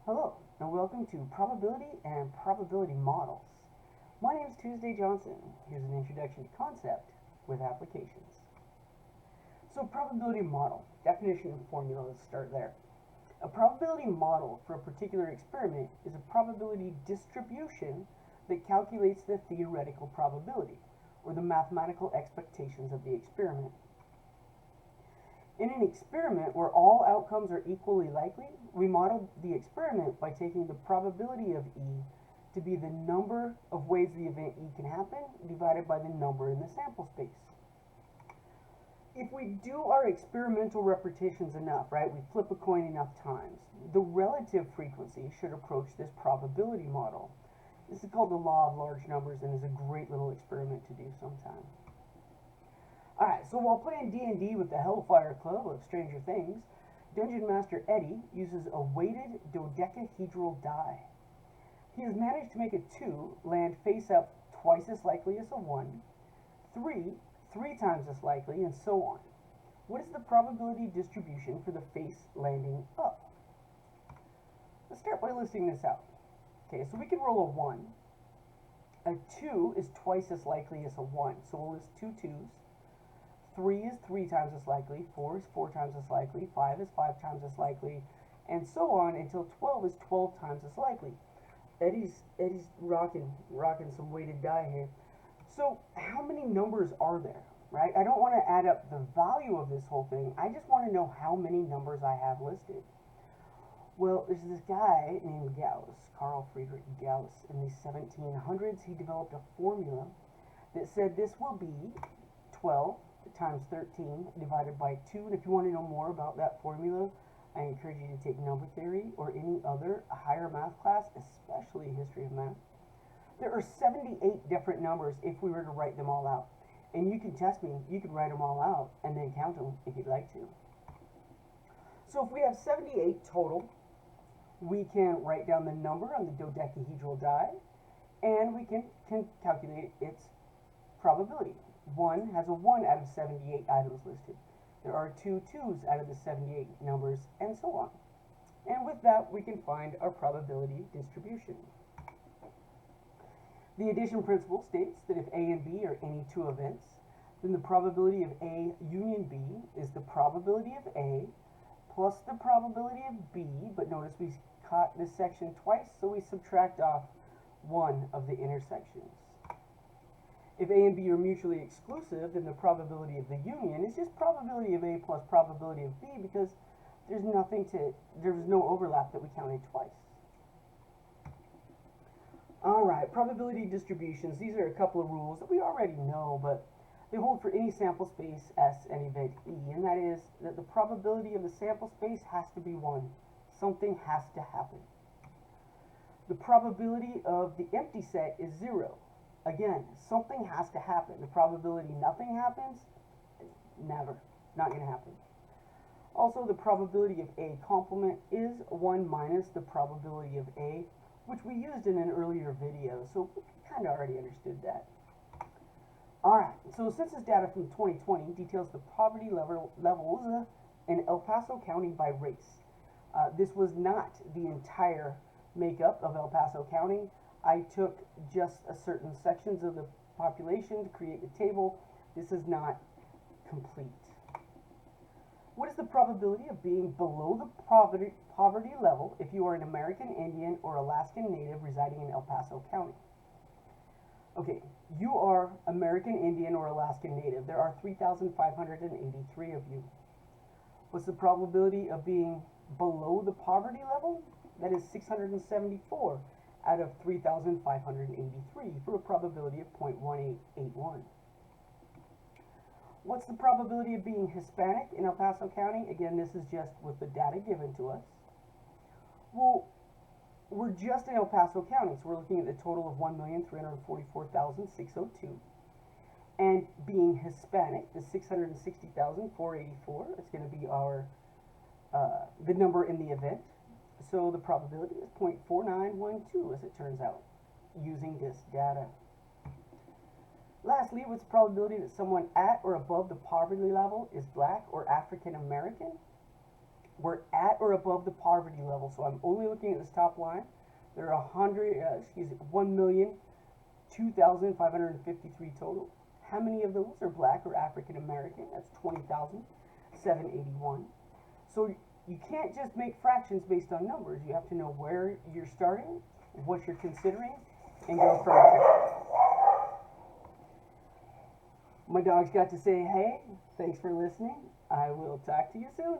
Hello, and welcome to Probability and Probability Models. My name is Tuesday Johnson. Here's an introduction to concept with applications. So, probability model, definition and formula, let's start there. A probability model for a particular experiment is a probability distribution that calculates the theoretical probability, or the mathematical expectations of the experiment. In an experiment where all outcomes are equally likely, we model the experiment by taking the probability of E to be the number of ways the event E can happen divided by the number in the sample space. If we do our experimental repetitions enough, right, we flip a coin enough times, the relative frequency should approach this probability model. This is called the law of large numbers and is a great little experiment to do sometime. Alright, so while playing D&D with the Hellfire Club of Stranger Things, Dungeon Master Eddie uses a weighted dodecahedral die. He has managed to make a 2 land face up twice as likely as a 1, 3 times as likely, and so on. What is the probability distribution for the face landing up? Let's start by listing this out. Okay, so we can roll a 1. A 2 is twice as likely as a 1, so we'll list 2 2s. 3 is 3 times as likely, 4 is 4 times as likely, 5 is 5 times as likely, and so on until 12 is 12 times as likely. Eddie's rocking some weighted die here. So how many numbers are there, right? I don't want to add up the value of this whole thing. I just want to know how many numbers I have listed. Well, there's this guy named Gauss, Carl Friedrich Gauss. In the 1700s, he developed a formula that said this will be 12 times 13 divided by 2. And if you want to know more about that formula, I encourage you to take number theory or any other higher math class, especially history of math. There are 78 different numbers if we were to write them all out. And you can test me, you can write them all out and then count them if you'd like to. So if we have 78 total, we can write down the number on the dodecahedral die and we can calculate its probability. 1 has a 1 out of 78 items listed. There are 2 2s out of the 78 numbers, and so on. And with that, we can find our probability distribution. The addition principle states that if A and B are any two events, then the probability of A union B is the probability of A plus the probability of B, but notice we caught this section twice, so we subtract off one of the intersections. If A and B are mutually exclusive, then the probability of the union is just probability of A plus probability of B because there's no overlap that we counted twice. Alright, probability distributions. These are a couple of rules that we already know, but they hold for any sample space S and event E, and that is that the probability of the sample space has to be 1. Something has to happen. The probability of the empty set is 0. Again, something has to happen. The probability nothing happens, never. Not going to happen. Also, the probability of A complement is 1 minus the probability of A, which we used in an earlier video, so we kind of already understood that. Alright, so census data from 2020 details the poverty levels in El Paso County by race. This was not the entire makeup of El Paso County. I took just a certain sections of the population to create the table. This is not complete. What is the probability of being below the poverty level if you are an American Indian or Alaskan Native residing in El Paso County? Okay, you are American Indian or Alaskan Native. There are 3,583 of you. What's the probability of being below the poverty level? That is 674 out of 3,583 for a probability of 0.1881. What's the probability of being Hispanic in El Paso County? Again, this is just with the data given to us. Well, we're just in El Paso County, so we're looking at the total of 1,344,602. And being Hispanic is 660,484. It's going to be our the number in the event. So the probability is 0.4912, as it turns out, using this data. Lastly, what's the probability that someone at or above the poverty level is black or African American? we're at or above the poverty level. So I'm only looking at this top line. There are 1,002,553 total. How many of those are black or African American? That's 20,781. So you can't just make fractions based on numbers. You have to know where you're starting, what you're considering, and go from there. My dogs got to say hey. Thanks for listening. I will talk to you soon.